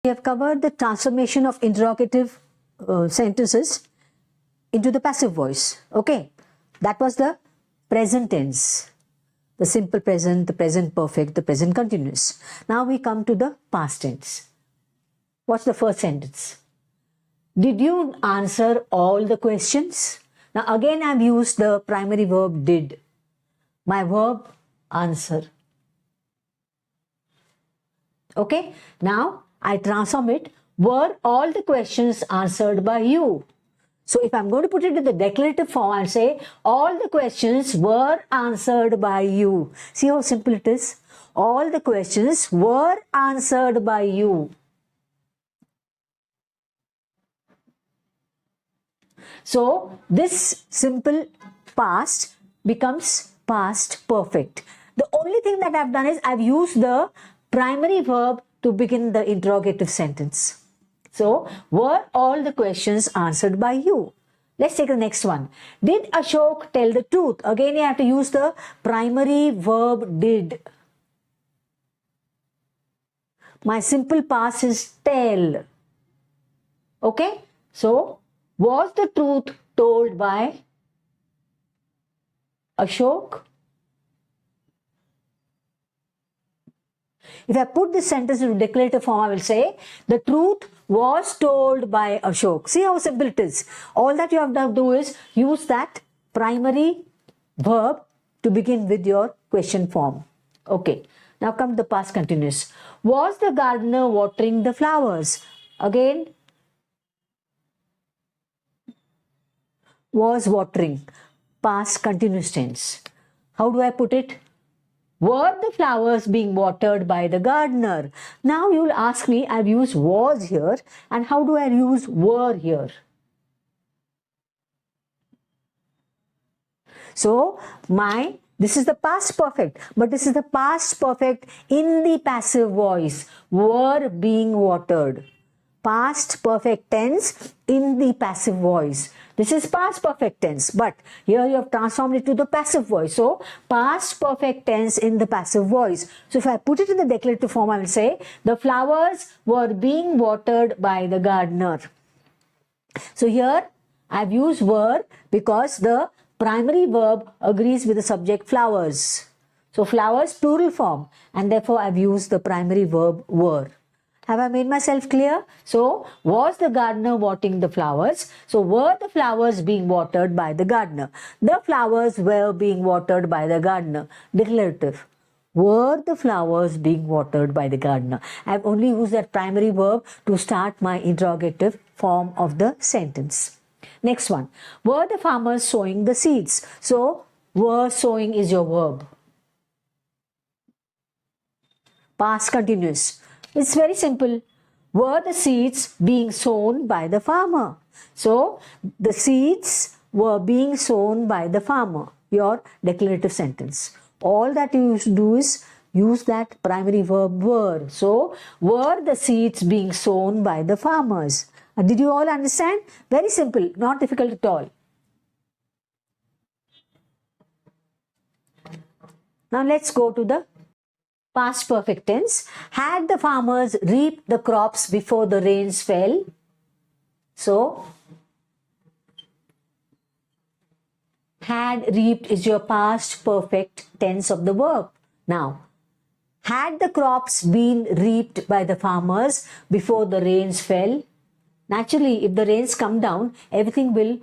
We have covered the transformation of interrogative sentences into the passive voice. Okay, that was the present tense, the simple present, the present perfect, the present continuous. Now we come to the past tense. What's the first sentence? Did you answer all the questions? Now again I've used the primary verb did. My verb answer. Okay, now I transform it. Were all the questions answered by you? So if I'm going to put it in the declarative form, I'll say all the questions were answered by you. See how simple it is? All the questions were answered by you. So this simple past becomes past perfect. The only thing that I've done is I've used the primary verb to begin the interrogative sentence. So, were all the questions answered by you? Let's take the next one. Did Ashok tell the truth? Again, you have to use the primary verb did. My simple past is tell. Okay? So, was the truth told by Ashok? If I put this sentence into declarative form, I will say, the truth was told by Ashok. See how simple it is. All that you have to do is use that primary verb to begin with your question form. Okay. Now come to the past continuous. Was the gardener watering the flowers? Again, was watering. Past continuous tense. How do I put it? Were the flowers being watered by the gardener? Now you will ask me, I've used was here, and how do I use were here? So this is the past perfect, but this is the past perfect in the passive voice. Were being watered. Past perfect tense in the passive voice. This is past perfect tense, but here you have transformed it to the passive voice. So, past perfect tense in the passive voice. So, if I put it in the declarative form, I will say, the flowers were being watered by the gardener. So, here I have used were because the primary verb agrees with the subject flowers. So, flowers plural form, and therefore I have used the primary verb were. Have I made myself clear? So, was the gardener watering the flowers? So, were the flowers being watered by the gardener? The flowers were being watered by the gardener. Declarative. Were the flowers being watered by the gardener? I have only used that primary verb to start my interrogative form of the sentence. Next one. Were the farmers sowing the seeds? So, were sowing is your verb. Past continuous. It's very simple. Were the seeds being sown by the farmer? So, the seeds were being sown by the farmer. Your declarative sentence. All that you do is use that primary verb were. So, were the seeds being sown by the farmers? Did you all understand? Very simple, not difficult at all. Now, let's go to the past perfect tense. Had the farmers reaped the crops before the rains fell? So, had reaped is your past perfect tense of the verb. Now, had the crops been reaped by the farmers before the rains fell? Naturally, if the rains come down, everything will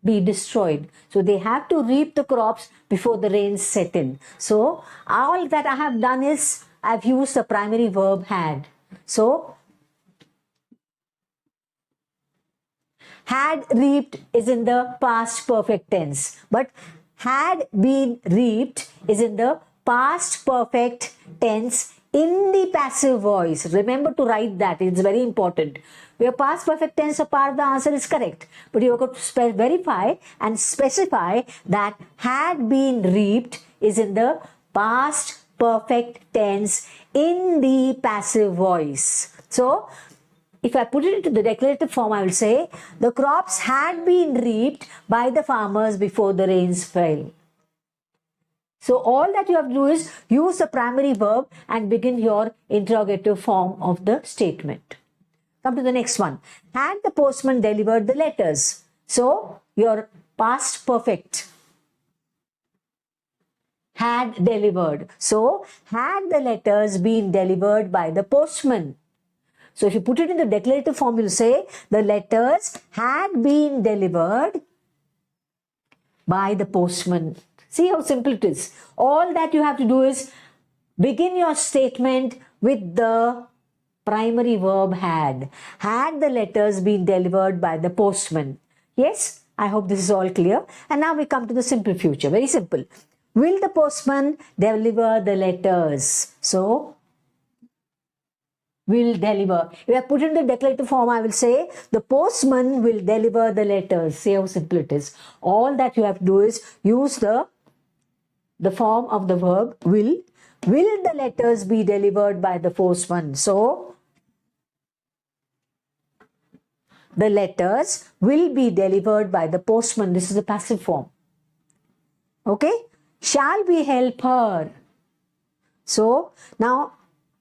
be destroyed. So they have to reap the crops before the rains set in. So all that I have done is I've used the primary verb had. So had reaped is in the past perfect tense, but had been reaped is in the past perfect tense in the passive voice. Remember to write that, it's very important. Your past perfect tense or part of the answer is correct, but you have to verify and specify that had been reaped is in the past perfect tense in the passive voice. So, if I put it into the declarative form, I will say, the crops had been reaped by the farmers before the rains fell. So, all that you have to do is use the primary verb and begin your interrogative form of the statement. Come to the next one. Had the postman delivered the letters? So, your past perfect. Had delivered. So, had the letters been delivered by the postman? So, if you put it in the declarative form, you'll say the letters had been delivered by the postman. See how simple it is. All that you have to do is begin your statement with the primary verb had. Had the letters been delivered by the postman? Yes, I hope this is all clear. And now we come to the simple future. Very simple. Will the postman deliver the letters? So, will deliver. If I put it in the declarative form, I will say the postman will deliver the letters. See how simple it is. All that you have to do is use the form of the verb will. Will the letters be delivered by the postman? So, the letters will be delivered by the postman. This is the passive form. Okay? Shall we help her? So, now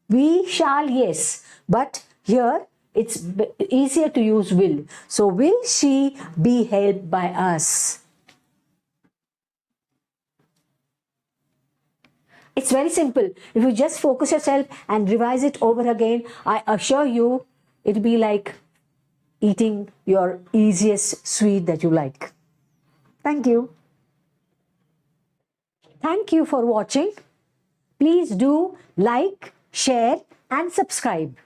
we shall, yes. But here it's easier to use will. So, will she be helped by us? It's very simple. If you just focus yourself and revise it over again, I assure you it'll be like eating your easiest sweet that you like. Thank you. Thank you for watching. Please do like, share and subscribe.